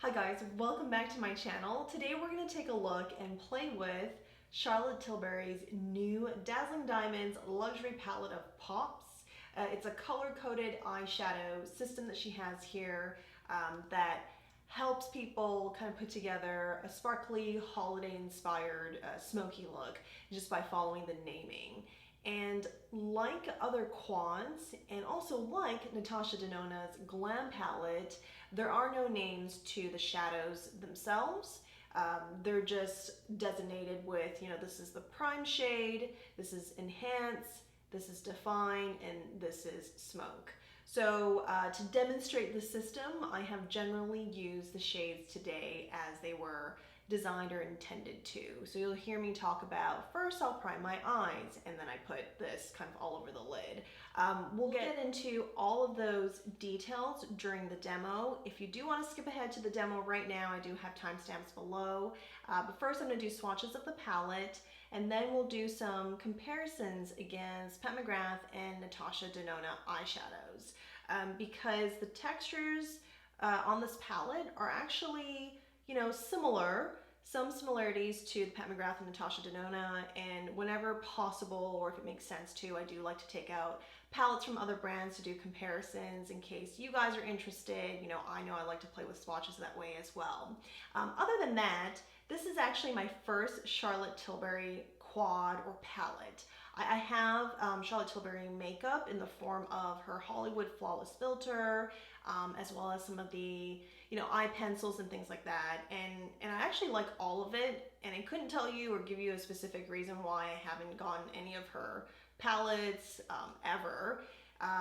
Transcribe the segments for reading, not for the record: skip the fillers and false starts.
Hi guys, welcome back to my channel. Today we're going to take a look and play with Charlotte Tilbury's new Dazzling Diamonds luxury palette of pops. It's a color-coded eyeshadow system that she has here that helps people kind of put together a sparkly, holiday-inspired, smoky look just by following the naming. And like other quads, and also like Natasha Denona's Glam Palette, there are no names to the shadows themselves. They're just designated with, this is the prime shade, this is enhance, this is define, and this is smoke. So to demonstrate the system, I have generally used the shades today as they were designed or intended to. So you'll hear me talk about, first I'll prime my eyes, and then I put this kind of all over the lid. We'll get into all of those details during the demo. If you do want to skip ahead to the demo right now, I do have timestamps below. But first I'm going to do swatches of the palette, and then we'll do some comparisons against Pat McGrath and Natasha Denona eyeshadows. Because the textures on this palette are actually, similar, some similarities to the Pat McGrath and Natasha Denona, and whenever possible, or if it makes sense to, I do like to take out palettes from other brands to do comparisons in case you guys are interested. I know I like to play with swatches that way as well. Other than that, this is actually my first Charlotte Tilbury quad or palette. I have Charlotte Tilbury makeup in the form of her Hollywood Flawless filter, as well as some of the, eye pencils and things like that. And I actually like all of it, and I couldn't tell you or give you a specific reason why I haven't gotten any of her palettes ever.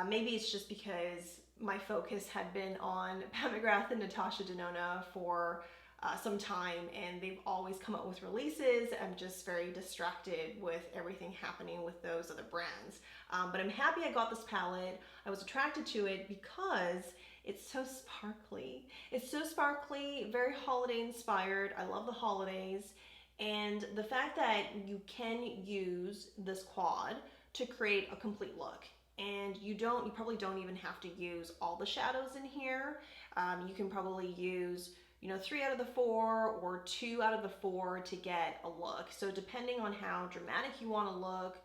Maybe it's just because my focus had been on Pat McGrath and Natasha Denona for some time, and they've always come up with releases. I'm just very distracted with everything happening with those other brands. But I'm happy I got this palette. I was attracted to it because it's so sparkly. It's so sparkly, very holiday inspired. I love the holidays. And the fact that you can use this quad to create a complete look. And you probably don't even have to use all the shadows in here. You can probably use 3 out of the 4 or 2 out of the 4 to get a look. So depending on how dramatic you want to look,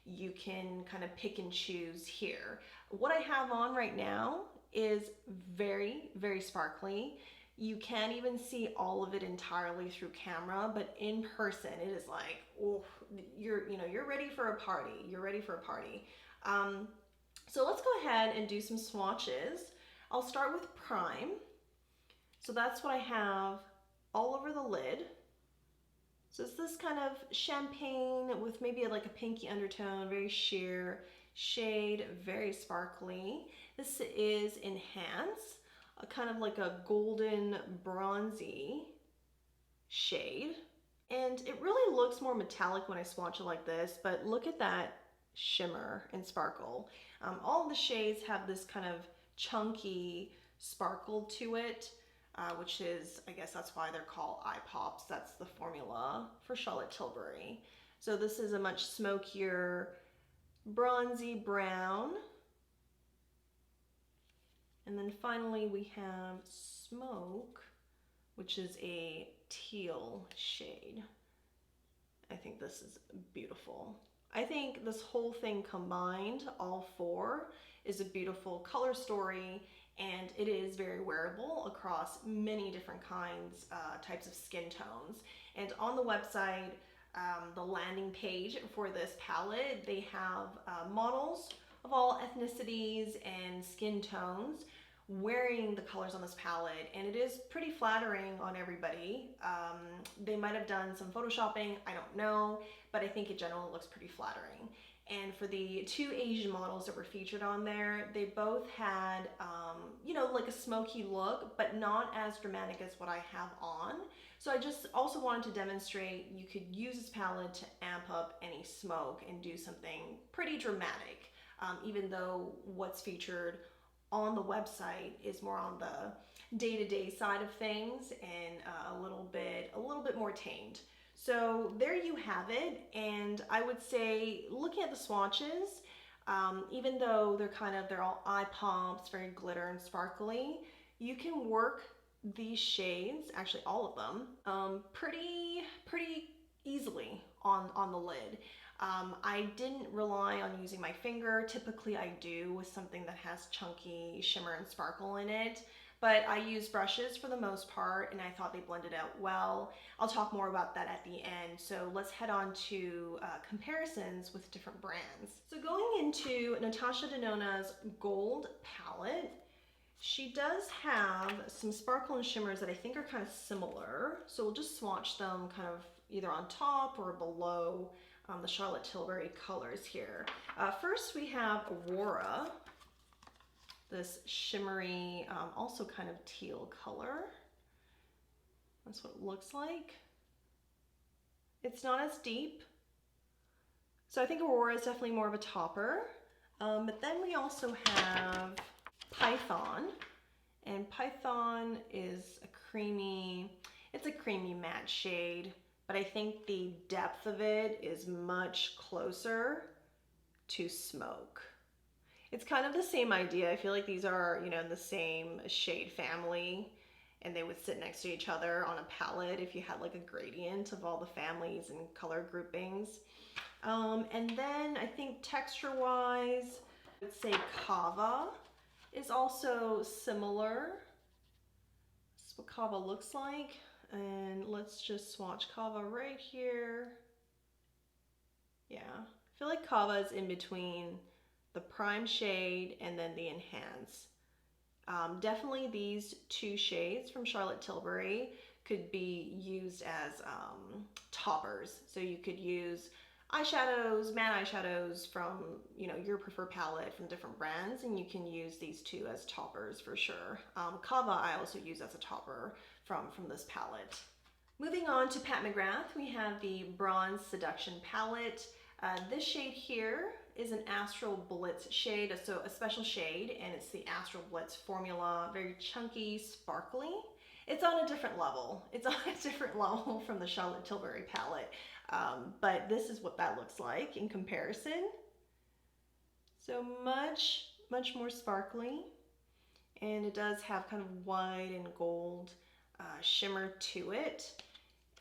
you can kind of pick and choose here. What I have on right now is very, very sparkly. You can't even see all of it entirely through camera, but in person it is like, oh, you're ready for a party. You're ready for a party. So let's go ahead and do some swatches. I'll start with prime. So that's what I have all over the lid. So it's this kind of champagne with maybe like a pinky undertone, very sheer shade, very sparkly. This is Enhance, a kind of like a golden bronzy shade. And it really looks more metallic when I swatch it like this, but look at that shimmer and sparkle. All of the shades have this kind of chunky sparkle to it. Which is, I guess that's why they're called eye pops. That's the formula for Charlotte Tilbury. So this is a much smokier bronzy brown. And then finally we have Smoke, which is a teal shade. I think this is beautiful. I think this whole thing combined, all 4, is a beautiful color story, and it is very wearable across many different types of skin tones. And on the website, the landing page for this palette, they have models of all ethnicities and skin tones wearing the colors on this palette, and it is pretty flattering on everybody. They might have done some photoshopping, I don't know, but I think it generally looks pretty flattering. And for the 2 Asian models that were featured on there, they both had, like a smoky look, but not as dramatic as what I have on. So I just also wanted to demonstrate you could use this palette to amp up any smoke and do something pretty dramatic, even though what's featured on the website is more on the day-to-day side of things and a little bit more tamed. So there you have it, and I would say looking at the swatches, even though they're all eye pops, very glitter and sparkly, you can work these shades, actually all of them, pretty easily on the lid. I didn't rely on using my finger. Typically I do with something that has chunky shimmer and sparkle in it, but I use brushes for the most part and I thought they blended out well. I'll talk more about that at the end. So let's head on to comparisons with different brands. So going into Natasha Denona's Gold Palette, she does have some sparkle and shimmers that I think are kind of similar. So we'll just swatch them kind of either on top or below the Charlotte Tilbury colors here. First we have Aurora, this shimmery, also kind of teal color. That's what it looks like. It's not as deep. So I think Aurora is definitely more of a topper. But then we also have Python, and Python is a creamy matte shade, but I think the depth of it is much closer to Smoke. It's kind of the same idea. I feel like these are, you know, in the same shade family, and they would sit next to each other on a palette if you had like a gradient of all the families and color groupings. And then I think texture-wise, I would say Kava is also similar. This is what Kava looks like. And let's just swatch Kava right here. Yeah, I feel like Kava is in between the prime shade and then the enhance. Definitely these two shades from Charlotte Tilbury could be used as toppers. So you could use eyeshadows, matte eyeshadows from, you know, your preferred palette from different brands, and you can use these two as toppers for sure. Kava I also use as a topper from this palette. Moving on to Pat McGrath, we have the Bronze Seduction palette. This shade here is an Astral Blitz shade, so a special shade, and it's the Astral Blitz formula, very chunky, sparkly. It's on a different level. It's on a different level from the Charlotte Tilbury palette, but this is what that looks like in comparison. So much more sparkly, and it does have kind of white and gold shimmer to it.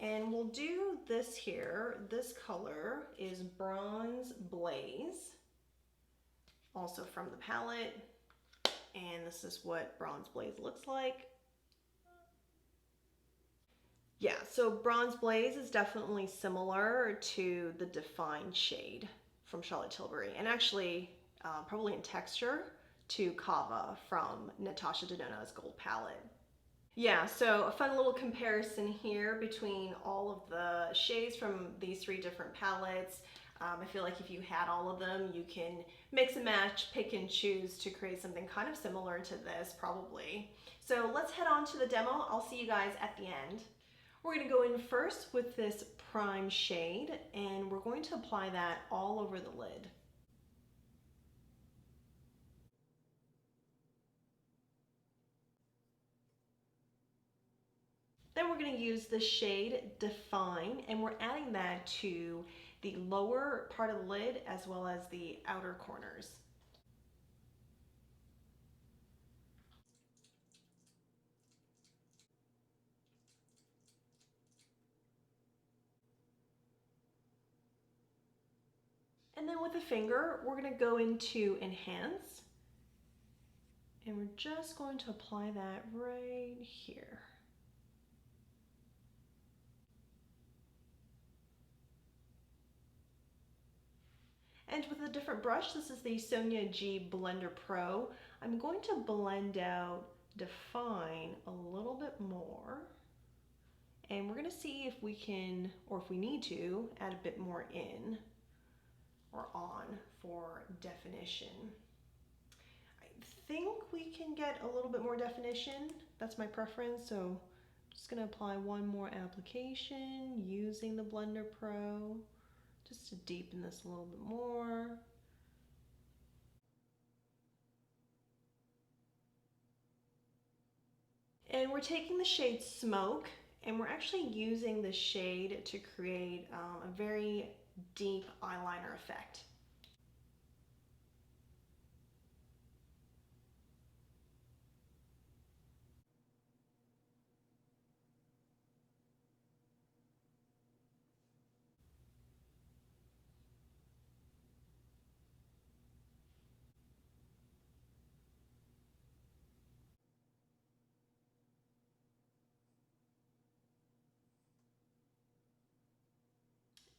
And we'll do this here. This color is Bronze Blaze, also from the palette. And this is what Bronze Blaze looks like. Yeah, so Bronze Blaze is definitely similar to the Defined shade from Charlotte Tilbury, and actually probably in texture to Kava from Natasha Denona's Gold Palette. Yeah, so a fun little comparison here between all of the shades from these three different palettes. I feel like if you had all of them, you can mix and match, pick and choose to create something kind of similar to this, probably. So let's head on to the demo. I'll see you guys at the end. We're going to go in first with this prime shade, and we're going to apply that all over the lid. Then we're going to use the shade Define, and we're adding that to the lower part of the lid as well as the outer corners. And then with a finger, we're going to go into Enhance, and we're just going to apply that right here. And with a different brush, this is the Sonia G Blender Pro, I'm going to blend out Define a little bit more. And we're going to see if we can, or if we need to, add a bit more in or on for definition. I think we can get a little bit more definition. That's my preference, so I'm just going to apply one more application using the Blender Pro, just to deepen this a little bit more. And we're taking the shade Smoke, and we're actually using the shade to create a very deep eyeliner effect.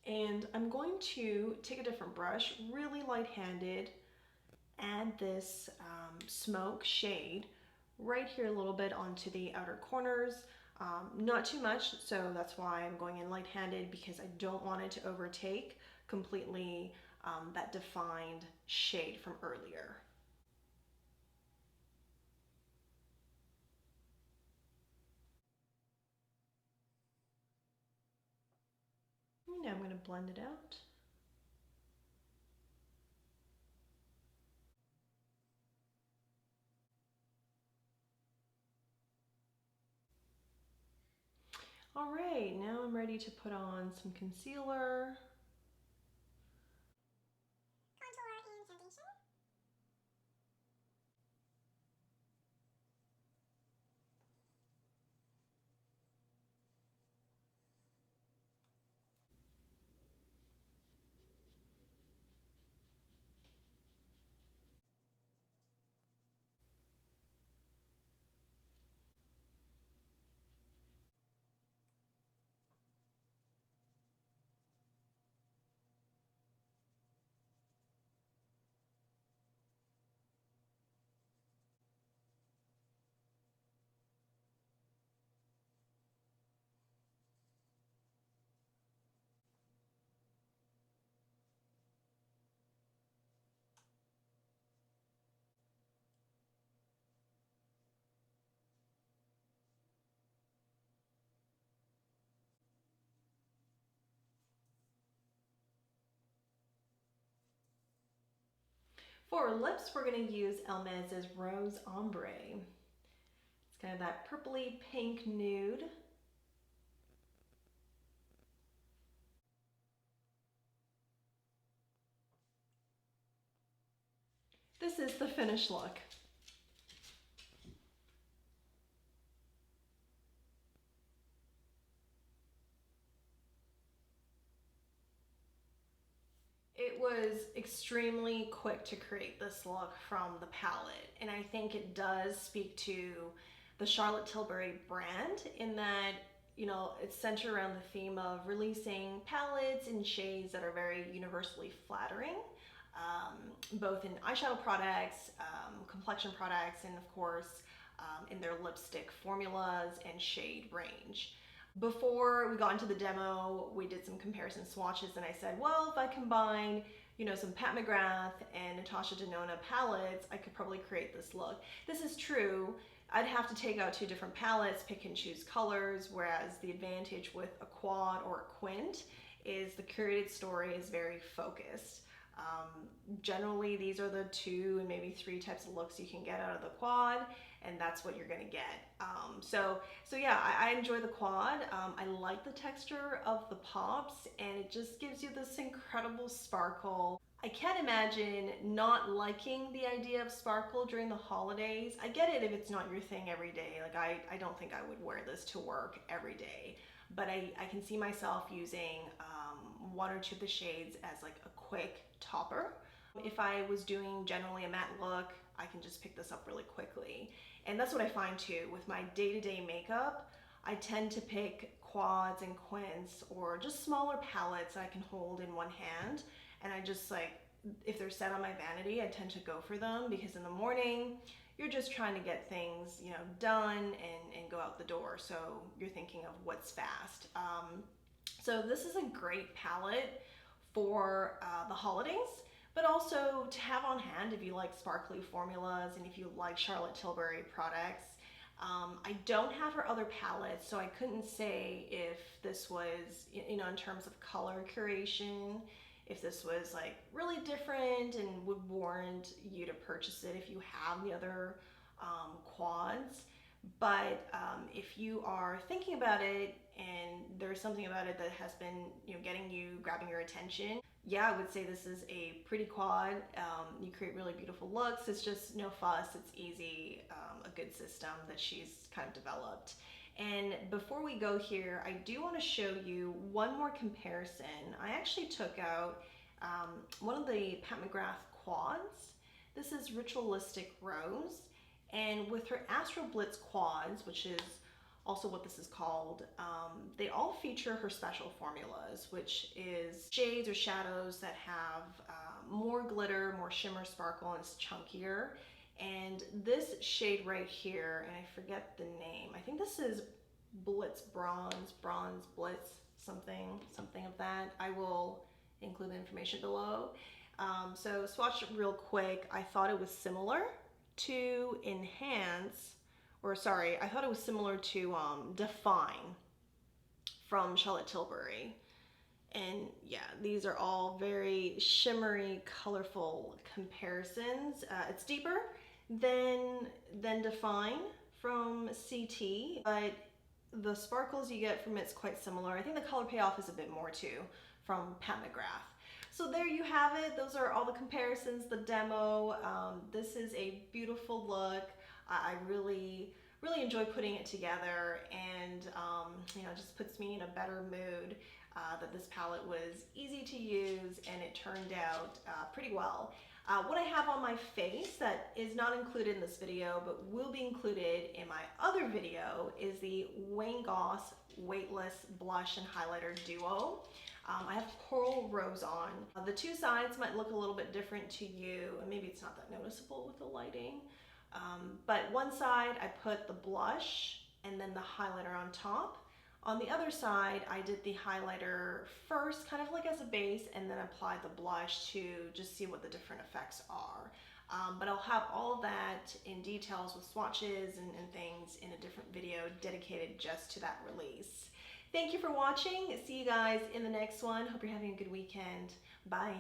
And I'm going to take a different brush, really light-handed, add this smoke shade right here a little bit onto the outer corners. Not too much, so that's why I'm going in light-handed, because I don't want it to overtake completely that defined shade from earlier. Now I'm going to blend it out. All right, now I'm ready to put on some concealer. For lips, we're going to use Hermes' Rose Ombre. It's kind of that purpley pink nude. This is the finished look. It was extremely quick to create this look from the palette, and I think it does speak to the Charlotte Tilbury brand in that, you know, it's centered around the theme of releasing palettes in shades that are very universally flattering, both in eyeshadow products, complexion products, and of course in their lipstick formulas and shade range. Before we got into the demo, we did some comparison swatches, and I said, well, if I combine, you know, some Pat McGrath and Natasha Denona palettes, I could probably create this look. This is true. I'd have to take out two different palettes, pick and choose colors, whereas the advantage with a quad or a quint is the curated story is very focused. Generally, these are the 2 and maybe 3 types of looks you can get out of the quad, and that's what you're gonna get. So yeah, I enjoy the quad. I like the texture of the pops, and it just gives you this incredible sparkle. I can't imagine not liking the idea of sparkle during the holidays. I get it if it's not your thing every day. Like I don't think I would wear this to work every day, but I can see myself using 1 or 2 of the shades as like a quick topper. If I was doing generally a matte look, I can just pick this up really quickly. And that's what I find too with my day-to-day makeup. I tend to pick quads and quints or just smaller palettes that I can hold in one hand. And I just like, if they're set on my vanity, I tend to go for them, because in the morning, you're just trying to get things, you know, done and go out the door. So you're thinking of what's fast. So this is a great palette for the holidays, but also to have on hand if you like sparkly formulas and if you like Charlotte Tilbury products. I don't have her other palettes, so I couldn't say if this was, you know, in terms of color curation, if this was like really different and would warrant you to purchase it if you have the other quads. But if you are thinking about it and there's something about it that has been, you know, grabbing your attention, yeah, I would say this is a pretty quad. You create really beautiful looks. It's just no fuss. It's easy. A good system that she's kind of developed. And before we go here, I do want to show you one more comparison. I actually took out one of the Pat McGrath quads. This is Ritualistic Rose. And with her Astral Blitz quads, which is also what this is called. They all feature her special formulas, which is shades or shadows that have more glitter, more shimmer, sparkle, and it's chunkier. And this shade right here, and I forget the name, I think this is Blitz Bronze Blitz, something of that. I will include the information below. So swatch real quick. I thought it was similar to Enhance, or sorry, I thought it was similar to Define from Charlotte Tilbury. And yeah, these are all very shimmery, colorful comparisons. It's deeper than Define from CT, but the sparkles you get from it's quite similar. I think the color payoff is a bit more too from Pat McGrath. So there you have it. Those are all the comparisons, the demo. This is a beautiful look. I really enjoy putting it together, and you know, it just puts me in a better mood that this palette was easy to use and it turned out pretty well. What I have on my face that is not included in this video but will be included in my other video is the Wayne Goss Weightless Blush and Highlighter Duo. I have Coral Rose on. The two sides might look a little bit different to you, and maybe it's not that noticeable with the lighting. But one side I put the blush and then the highlighter on top. On the other side, I did the highlighter first, kind of like as a base, and then applied the blush to just see what the different effects are. But I'll have all of that in details with swatches and things in a different video dedicated just to that release. Thank you for watching. See you guys in the next one. Hope you're having a good weekend. Bye.